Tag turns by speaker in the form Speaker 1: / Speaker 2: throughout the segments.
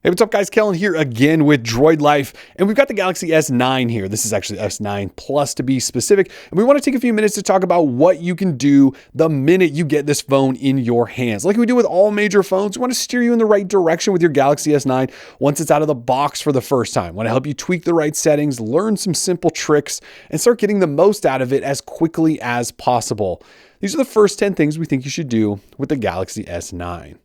Speaker 1: Hey, what's up guys? Kellen here again with Droid Life, and we've got the Galaxy S9 here. This is actually S9 Plus to be specific, and we want to take a few minutes to talk about what you can do the minute you get this phone in your hands. Like we do with all major phones, we want to steer you in the right direction with your Galaxy S9 once it's out of the box for the first time. We want to help you tweak the right settings, learn some simple tricks, and start getting the most out of it as quickly as possible. These are the first 10 things we think you should do with the Galaxy S9.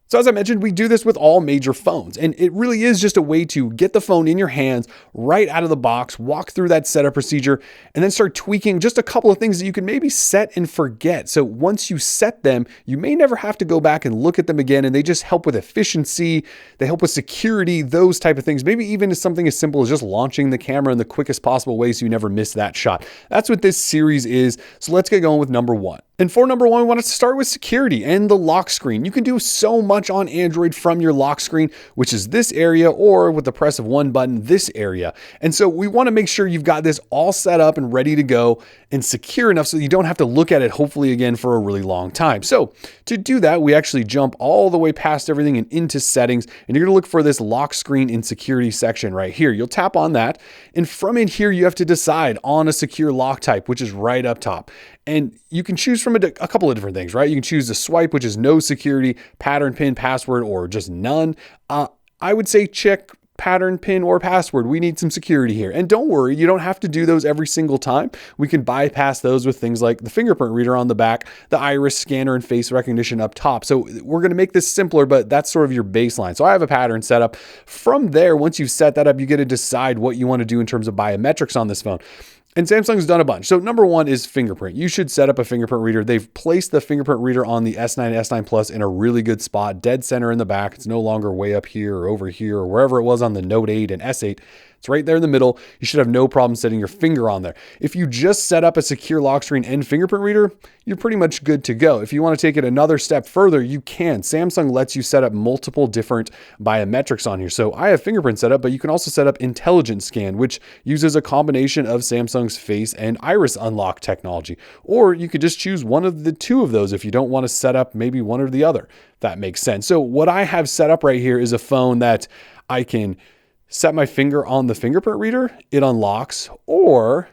Speaker 1: So as I mentioned, we do this with all major phones, and it really is just a way to get the phone in your hands right out of the box, walk through that setup procedure, and then start tweaking just a couple of things that you can maybe set and forget. So once you set them, you may never have to go back and look at them again, and they just help with efficiency, they help with security, those type of things. Maybe even something as simple as just launching the camera in the quickest possible way so you never miss that shot. That's what this series is. So let's get going with number one. And for number one, we want to start with security and the lock screen. You can do so much on Android from your lock screen, which is this area, or with the press of one button, this area. And so we want to make sure you've got this all set up and ready to go and secure enough so you don't have to look at it hopefully again for a really long time. So to do that, we actually jump all the way past everything and into settings, and you're going to look for this lock screen and security section right here. You'll tap on that, and from in here, you have to decide on a secure lock type, which is right up top. And you can choose from a couple of different things, right? You can choose the swipe, which is no security, pattern, pin, password, or just none. I would say check pattern, pin, or password. We need some security here. And don't worry, you don't have to do those every single time. We can bypass those with things like the fingerprint reader on the back, the iris scanner, and face recognition up top. So we're going to make this simpler, but that's sort of your baseline. So I have a pattern set up. From there, once you've set that up, you get to decide what you want to do in terms of biometrics on this phone. And Samsung's done a bunch. So number one is fingerprint. You should set up a fingerprint reader. They've placed the fingerprint reader on the S9 and S9 Plus in a really good spot, dead center in the back. It's no longer way up here or over here or wherever it was on the Note 8 and S8. It's right there in the middle. You should have no problem setting your finger on there. If you just set up a secure lock screen and fingerprint reader, you're pretty much good to go. If you want to take it another step further, you can. Samsung lets you set up multiple different biometrics on here. So I have fingerprint set up, but you can also set up intelligent scan, which uses a combination of Samsung's face and iris unlock technology. Or you could just choose one of the two of those if you don't want to set up maybe one or the other. That makes sense. So what I have set up right here is a phone that I can set my finger on the fingerprint reader, it unlocks, or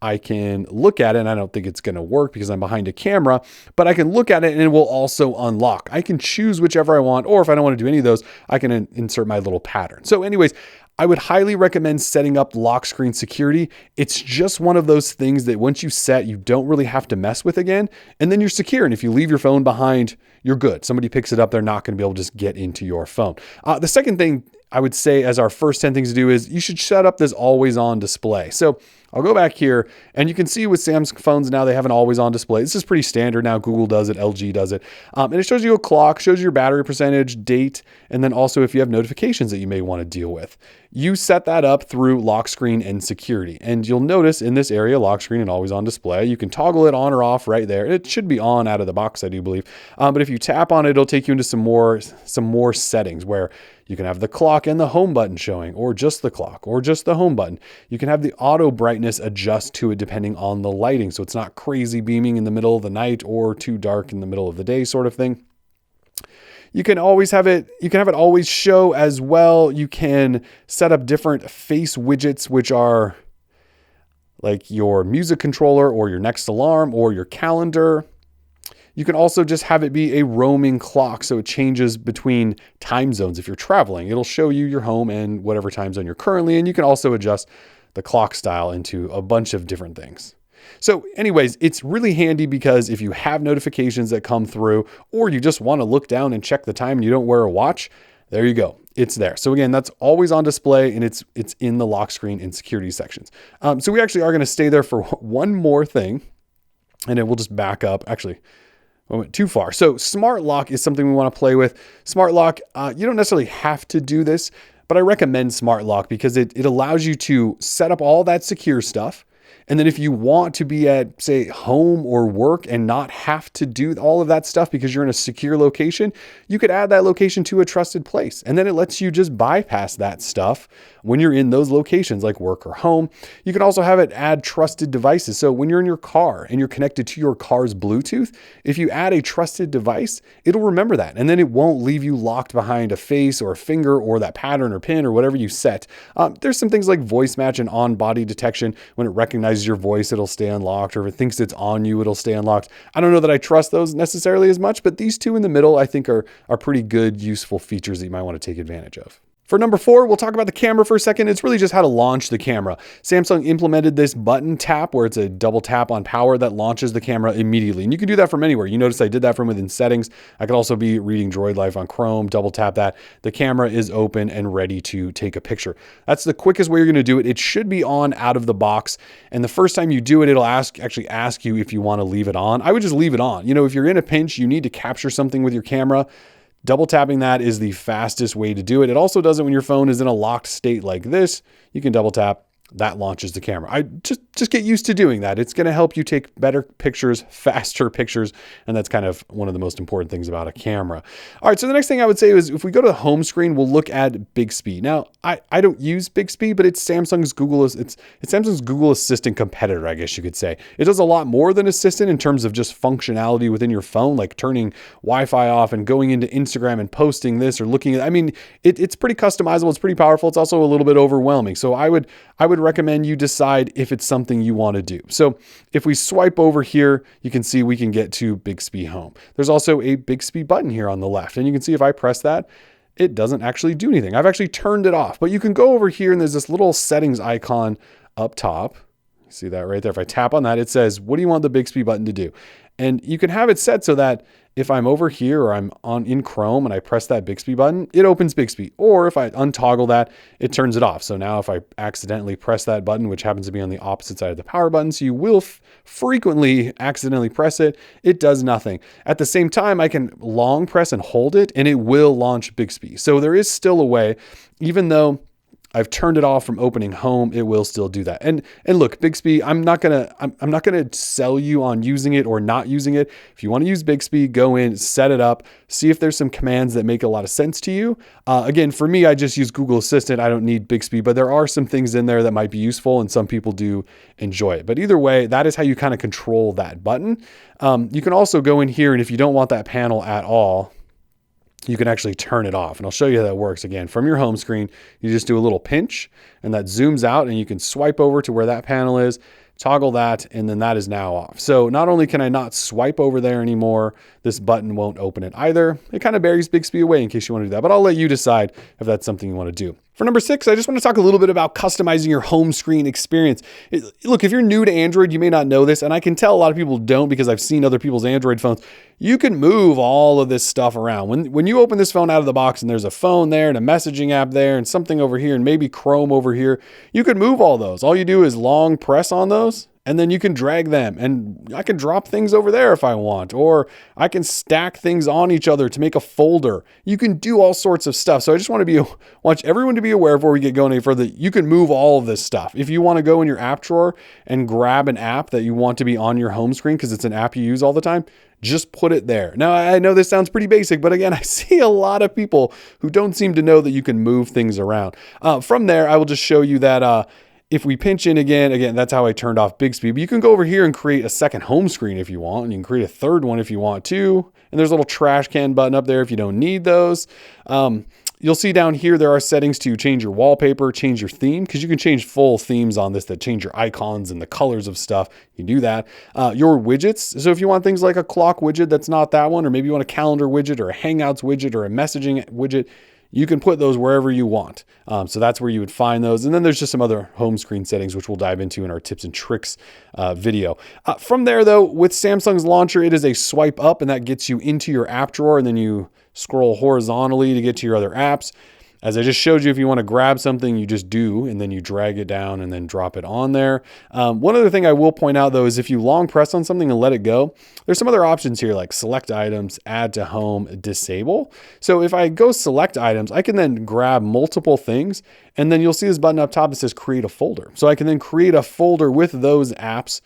Speaker 1: I can look at it, and I don't think it's going to work because I'm behind a camera, but I can look at it and it will also unlock. I can choose whichever I want, or if I don't want to do any of those, I can insert my little pattern. So anyways, I would highly recommend setting up lock screen security. It's just one of those things that once you set, you don't really have to mess with again, and then you're secure. And if you leave your phone behind, you're good. Somebody picks it up, they're not going to be able to just get into your phone. The second thing I would say as our first 10 things to do is you should set up this always on display. So I'll go back here, and you can see with Samsung phones now, they have an always on display. This is pretty standard now. Google does it, LG does it. And it shows you a clock, shows you your battery percentage, date, and then also if you have notifications that you may want to deal with. You set that up through lock screen and security. And you'll notice in this area, lock screen and always on display, you can toggle it on or off right there. It should be on out of the box, I do believe. But if you tap on it, it'll take you into some more settings where you can have the clock and the home button showing, or just the clock, or just the home button. You can have the auto brightness adjust to it depending on the lighting. So it's not crazy beaming in the middle of the night or too dark in the middle of the day sort of thing. You can always have it, always show as well. You can set up different face widgets, which are like your music controller or your next alarm or your calendar. You can also just have it be a roaming clock, so it changes between time zones. If you're traveling, it'll show you your home and whatever time zone you're currently in. You can also adjust the clock style into a bunch of different things. So anyways, it's really handy because if you have notifications that come through, or you just want to look down and check the time and you don't wear a watch, there you go. It's there. So again, that's always on display, and it's in the lock screen and security sections. So we actually are going to stay there for one more thing, and then we'll just back up. Actually, I went too far. So smart lock is something we want to play with. Smart lock, you don't necessarily have to do this, but I recommend smart lock because it allows you to set up all that secure stuff. And then if you want to be at, say, home or work and not have to do all of that stuff because you're in a secure location, you could add that location to a trusted place. And then it lets you just bypass that stuff when you're in those locations like work or home. You can also have it add trusted devices. So when you're in your car and you're connected to your car's Bluetooth, if you add a trusted device, it'll remember that. And then it won't leave you locked behind a face or a finger or that pattern or pin or whatever you set. There's some things like voice match and on body detection. When it recognizes your voice, it'll stay unlocked, or if it thinks it's on you, it'll stay unlocked. I don't know that I trust those necessarily as much, but these two in the middle, I think are pretty good, useful features that you might want to take advantage of. For number 4, we'll talk about the camera for a second. It's really just how to launch the camera. Samsung implemented this button tap where it's a double tap on power that launches the camera immediately. And you can do that from anywhere. You notice I did that from within settings. I could also be reading Droid Life on Chrome, double tap that. The camera is open and ready to take a picture. That's the quickest way you're going to do it. It should be on out of the box. And the first time you do it, it'll actually ask you if you want to leave it on. I would just leave it on. You know, if you're in a pinch, you need to capture something with your camera. Double tapping that is the fastest way to do it. It also does it when your phone is in a locked state like this. You can double tap. That launches the camera. I just get used to doing that. It's going to help you take better pictures, faster pictures, and that's kind of one of the most important things about a camera. All right, so the next thing I would say is if we go to the home screen, we'll look at Bixby. Now, I don't use Bixby, but it's Samsung's Google Assistant competitor, I guess you could say. It does a lot more than Assistant in terms of just functionality within your phone, like turning Wi-Fi off and going into Instagram and posting this or looking at, I mean, it's pretty customizable. It's pretty powerful. It's also a little bit overwhelming. So I would recommend you decide if it's something you want to do. So if we swipe over here, you can see we can get to Bixby Home. There's also a Bixby button here on the left. And you can see if I press that, it doesn't actually do anything. I've actually turned it off, but you can go over here and there's this little settings icon up top. See that right there? If I tap on that, it says, what do you want the Bixby button to do? And you can have it set so that if I'm over here or I'm in Chrome and I press that Bixby button, it opens Bixby. Or if I untoggle that, it turns it off. So now if I accidentally press that button, which happens to be on the opposite side of the power button, so you will frequently accidentally press it, it does nothing. At the same time, I can long press and hold it and it will launch Bixby. So there is still a way, even though I've turned it off from opening home, it will still do that. And look, Bixby, I'm not gonna sell you on using it or not using it. If you want to use Bixby, go in, set it up, see if there's some commands that make a lot of sense to you. Again, for me, I just use Google Assistant. I don't need Bixby, but there are some things in there that might be useful and some people do enjoy it. But either way, that is how you kind of control that button. You can also go in here and if you don't want that panel at all, you can actually turn it off. And I'll show you how that works. Again, from your home screen, you just do a little pinch and that zooms out and you can swipe over to where that panel is, toggle that, and then that is now off. So not only can I not swipe over there anymore, this button won't open it either. It kind of buries Bixby away in case you want to do that, but I'll let you decide if that's something you want to do. For number 6, I just want to talk a little bit about customizing your home screen experience. Look, if you're new to Android, you may not know this, and I can tell a lot of people don't because I've seen other people's Android phones. You can move all of this stuff around. When you open this phone out of the box and there's a phone there and a messaging app there and something over here and maybe Chrome over here, you can move all those. All you do is long press on those and then you can drag them, and I can drop things over there if I want, or I can stack things on each other to make a folder. You can do all sorts of stuff. So I just want everyone to be aware before we get going any further, you can move all of this stuff. If you want to go in your app drawer and grab an app that you want to be on your home screen because it's an app you use all the time, just put it there. Now, I know this sounds pretty basic, but again, I see a lot of people who don't seem to know that you can move things around. From there, I will just show you that if we pinch in again, that's how I turned off Bixby. But you can go over here and create a second home screen if you want. And you can create a third one if you want to. And there's a little trash can button up there if you don't need those. You'll see down here there are settings to change your wallpaper, change your theme, because you can change full themes on this that change your icons and the colors of stuff. You can do that. Your widgets. So if you want things like a clock widget that's not that one, or maybe you want a calendar widget or a Hangouts widget or a messaging widget, you can put those wherever you want. So that's where you would find those. And then there's just some other home screen settings, which we'll dive into in our tips and tricks video. From there, though, with Samsung's launcher, it is a swipe up, and that gets you into your app drawer, and then you scroll horizontally to get to your other apps. As I just showed you, if you want to grab something, you just do, and then you drag it down and then drop it on there. One other thing I will point out though is if you long press on something and let it go, there's some other options here like select items, add to home, disable. So if I go select items, I can then grab multiple things, and then you'll see this button up top that says create a folder. So I can then create a folder with those apps.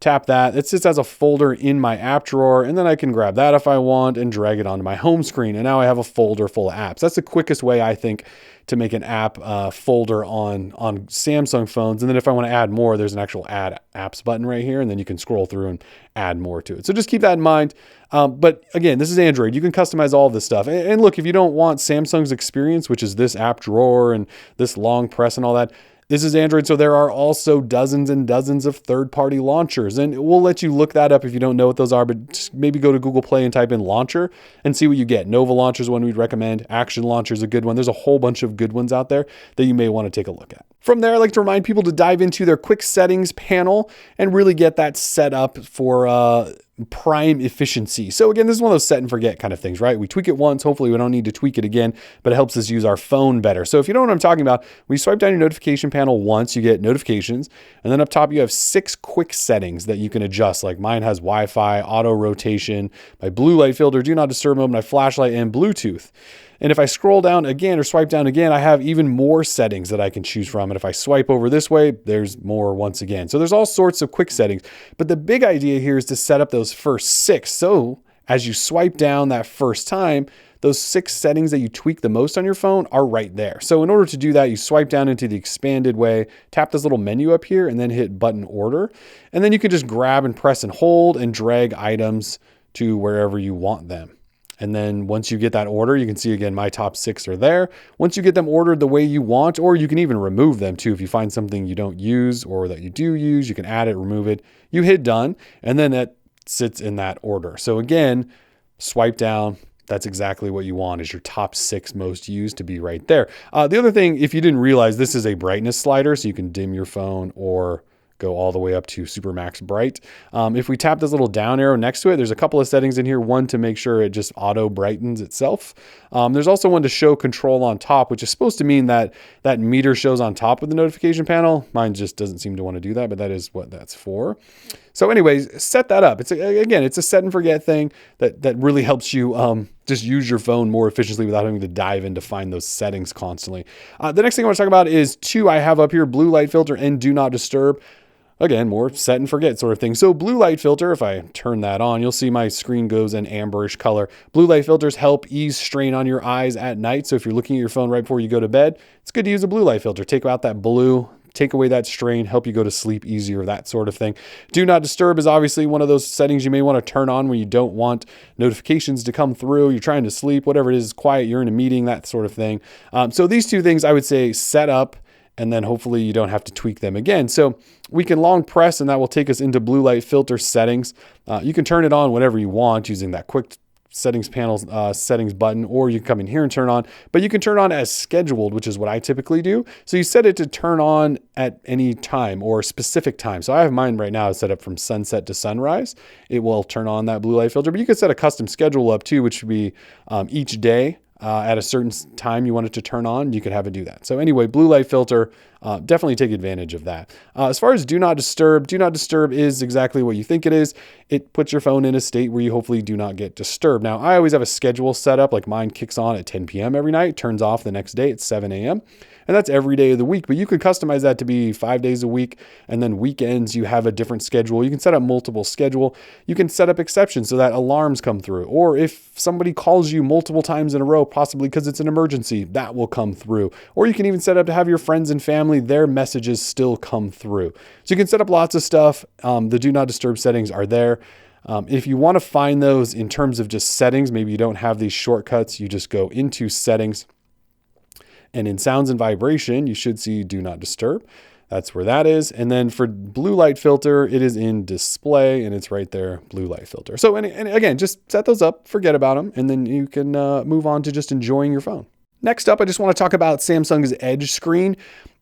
Speaker 1: Tap that. It sits as a folder in my app drawer, and then I can grab that if I want and drag it onto my home screen. And now I have a folder full of apps. That's the quickest way, I think, to make an app folder on Samsung phones. And then if I want to add more, there's an actual add apps button right here, and then you can scroll through and add more to it. So just keep that in mind. But again, this is Android. You can customize all of this stuff. And look, if you don't want Samsung's experience, which is this app drawer and this long press and all that, this is Android, so there are also dozens and dozens of third-party launchers, and we'll let you look that up if you don't know what those are, but just maybe go to Google Play and type in launcher and see what you get. Nova Launcher is one we'd recommend. Action Launcher is a good one. There's a whole bunch of good ones out there that you may want to take a look at. From there, I like to remind people to dive into their quick settings panel and really get that set up for prime efficiency. So again, this is one of those set and forget kind of things, right? We tweak it once, hopefully we don't need to tweak it again, but it helps us use our phone better. So if you know what I'm talking about, when you swipe down your notification panel once, you get notifications, and then up top you have 6 quick settings that you can adjust. Like mine has Wi-Fi, auto rotation, my blue light filter, do not disturb mode, my flashlight, and Bluetooth. And if I scroll down again or swipe down again, I have even more settings that I can choose from. And if I swipe over this way, there's more once again. So there's all sorts of quick settings. But the big idea here is to set up those first 6. So as you swipe down that first time, those 6 settings that you tweak the most on your phone are right there. So in order to do that, you swipe down into the expanded way, tap this little menu up here, and then hit button order. And then you can just grab and press and hold and drag items to wherever you want them. And then once you get that order, you can see again, my top 6 are there. Once you get them ordered the way you want, or you can even remove them too. If you find something you don't use or that you do use, you can add it, remove it. You hit done, and then that sits in that order. So again, swipe down. That's exactly what you want, is your top 6 most used to be right there. The other thing, if you didn't realize, this is a brightness slider, so you can dim your phone or go all the way up to super max bright. If we tap this little down arrow next to it, there's a couple of settings in here. One to make sure it just auto brightens itself. There's also one to show control on top, which is supposed to mean that that meter shows on top of the notification panel. Mine just doesn't seem to want to do that, but that is what that's for. So anyways, set that up. It's a set and forget thing that really helps you just use your phone more efficiently without having to dive in to find those settings constantly. The next thing I want to talk about is 2 I have up here, blue light filter and do not disturb. Again, more set and forget sort of thing. So blue light filter, if I turn that on, you'll see my screen goes an amberish color. Blue light filters help ease strain on your eyes at night. So if you're looking at your phone right before you go to bed, it's good to use a blue light filter. Take out that blue, take away that strain, help you go to sleep easier, that sort of thing. Do not disturb is obviously one of those settings you may want to turn on when you don't want notifications to come through. You're trying to sleep, whatever it is, quiet, you're in a meeting, that sort of thing. So these 2 things I would say set up, and then hopefully you don't have to tweak them again. So we can long press, and that will take us into blue light filter settings. You can turn it on whenever you want using that quick settings panel settings button, or you can come in here and turn on, but you can turn on as scheduled, which is what I typically do. So you set it to turn on at any time or specific time. So I have mine right now set up from sunset to sunrise. It will turn on that blue light filter, but you can set a custom schedule up too, which would be each day. At a certain time you want it to turn on, you could have it do that. So anyway, blue light filter, definitely take advantage of that. As far as do not disturb is exactly what you think it is. It puts your phone in a state where you hopefully do not get disturbed. Now, I always have a schedule set up, like mine kicks on at 10 p.m. every night, turns off the next day at 7 a.m. And that's every day of the week, but you could customize that to be 5 days a week. And then weekends, you have a different schedule. You can set up multiple schedule. You can set up exceptions so that alarms come through. Or if somebody calls you multiple times in a row, possibly because it's an emergency, that will come through. Or you can even set up to have your friends and family, their messages still come through. So you can set up lots of stuff. The do not disturb settings are there. If you want to find those in terms of just settings, maybe you don't have these shortcuts, you just go into settings. And in sounds and vibration, you should see do not disturb. That's where that is. And then for blue light filter, it is in display and it's right there, blue light filter. So, and again, just set those up, forget about them, and then you can move on to just enjoying your phone. Next up, I just want to talk about Samsung's Edge screen.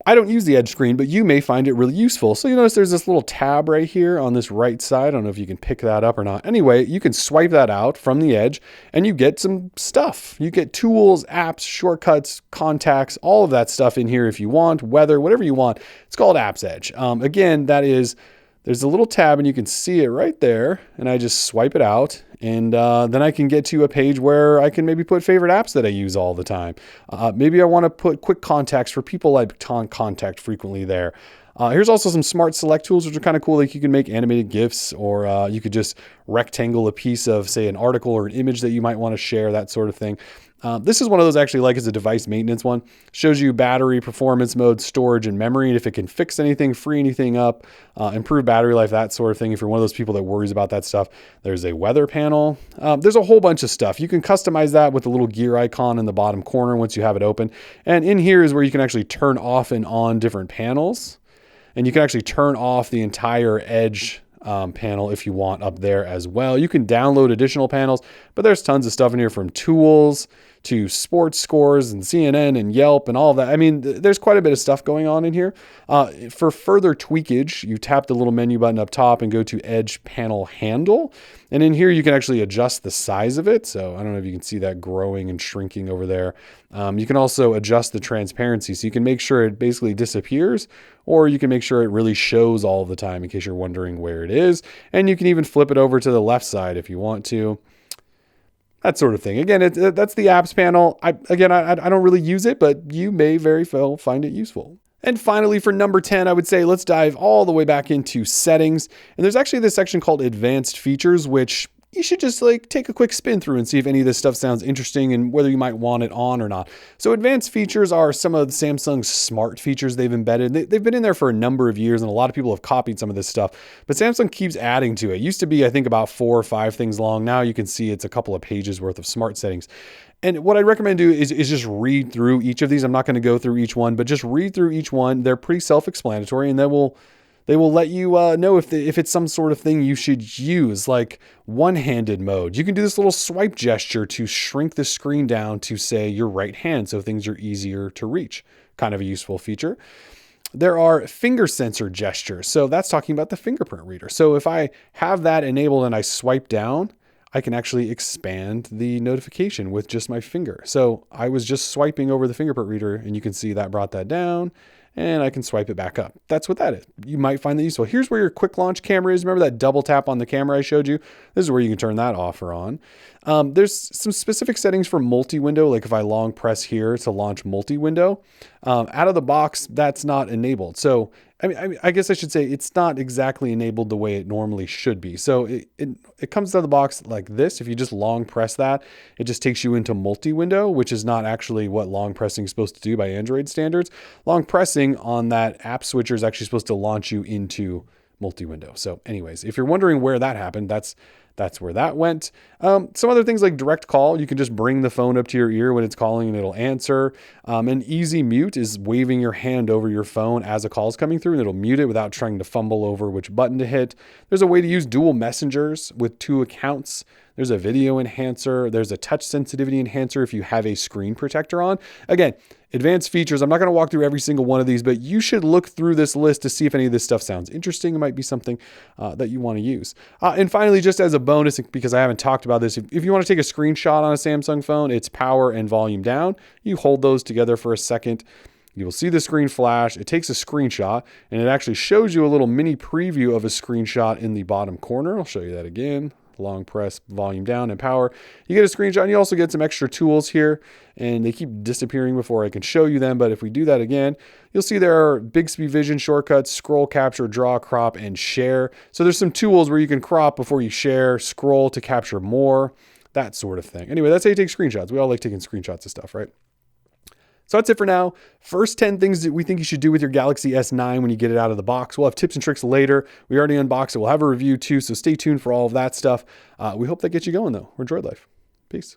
Speaker 1: I don't use the edge screen, but you may find it really useful. So you notice there's this little tab right here on this right side. I don't know if you can pick that up or not. Anyway, you can swipe that out from the edge and you get some stuff. You get tools, apps, shortcuts, contacts, all of that stuff in here if you want, weather, whatever you want. It's called Apps Edge. Again, there's a little tab and you can see it right there. And I just swipe it out. And then I can get to a page where I can maybe put favorite apps that I use all the time. Maybe I want to put quick contacts for people I contact frequently there. Here's also some smart select tools, which are kind of cool. Like you can make animated GIFs, or you could just rectangle a piece of, say, an article or an image that you might want to share, that sort of thing. This is one of those actually like as a device maintenance one. Shows you battery, performance mode, storage, and memory, and if it can fix anything, free anything up, improve battery life, that sort of thing. If you're one of those people that worries about that stuff, there's a weather panel. There's a whole bunch of stuff. You can customize that with the little gear icon in the bottom corner once you have it open. And in here is where you can actually turn off and on different panels. And you can actually turn off the entire Edge panel if you want up there as well. You can download additional panels, but there's tons of stuff in here, from tools to sports scores and CNN and Yelp and all of that. I mean, there's quite a bit of stuff going on in here. For further tweakage, you tap the little menu button up top and go to Edge Panel Handle. And in here, you can actually adjust the size of it. So I don't know if you can see that growing and shrinking over there. You can also adjust the transparency. So you can make sure it basically disappears, or you can make sure it really shows all the time in case you're wondering where it is. And you can even flip it over to the left side if you want to. That sort of thing. Again, that's the apps panel. I don't really use it, but you may very well find it useful. And finally, for number 10, I would say let's dive all the way back into settings. And there's actually this section called advanced features, which you should just like take a quick spin through and see if any of this stuff sounds interesting and whether you might want it on or not. So advanced features are some of Samsung's smart features they've embedded. They've been in there for a number of years, and a lot of people have copied some of this stuff, but Samsung keeps adding to it. It used to be, I think, about 4 or 5 things long. Now you can see it's a couple of pages worth of smart settings. And what I'd recommend do is just read through each of these. I'm not going to go through each one, but just read through each one. They're pretty self-explanatory, and they will let you know if it's some sort of thing you should use, like one-handed mode. You can do this little swipe gesture to shrink the screen down to, say, your right hand, so things are easier to reach. Kind of a useful feature. There are finger sensor gestures. So that's talking about the fingerprint reader. So if I have that enabled and I swipe down, I can actually expand the notification with just my finger. So I was just swiping over the fingerprint reader, and you can see that brought that down, and I can swipe it back up. That's what that is. You might find that useful. Here's where your quick launch camera is. Remember that double tap on the camera I showed you? This is where you can turn that off or on. There's some specific settings for multi-window, like if I long press here to launch multi-window. Out of the box, that's not enabled. So I guess I should say it's not exactly enabled the way it normally should be. So it comes out of the box like this. If you just long press that, it just takes you into multi-window, which is not actually what long pressing is supposed to do by Android standards. Long pressing on that app switcher is actually supposed to launch you into multi-window. So anyways, if you're wondering where that happened, that's where that went. Some other things like direct call, you can just bring the phone up to your ear when it's calling and it'll answer. And easy mute is waving your hand over your phone as a call is coming through, and it'll mute it without trying to fumble over which button to hit. There's a way to use dual messengers with 2 accounts. There's a video enhancer. There's a touch sensitivity enhancer if you have a screen protector on. Again, advanced features. I'm not going to walk through every single one of these, but you should look through this list to see if any of this stuff sounds interesting. It might be something that you want to use. And finally, just as a bonus, because I haven't talked about this, if you want to take a screenshot on a Samsung phone, it's power and volume down. You hold those together for a second. You will see the screen flash. It takes a screenshot, and it actually shows you a little mini preview of a screenshot in the bottom corner. I'll show you that again. Long press, volume down, and power. You get a screenshot, and you also get some extra tools here, and they keep disappearing before I can show you them. But if we do that again, you'll see there are Bixby vision shortcuts, scroll, capture, draw, crop, and share. So there's some tools where you can crop before you share, scroll to capture more, that sort of thing. Anyway, that's how you take screenshots. We all like taking screenshots of stuff, right? So that's it for now. First 10 things that we think you should do with your Galaxy S9 when you get it out of the box. We'll have tips and tricks later. We already unboxed it. We'll have a review too, so stay tuned for all of that stuff. We hope that gets you going though. We're Droid Life. Peace.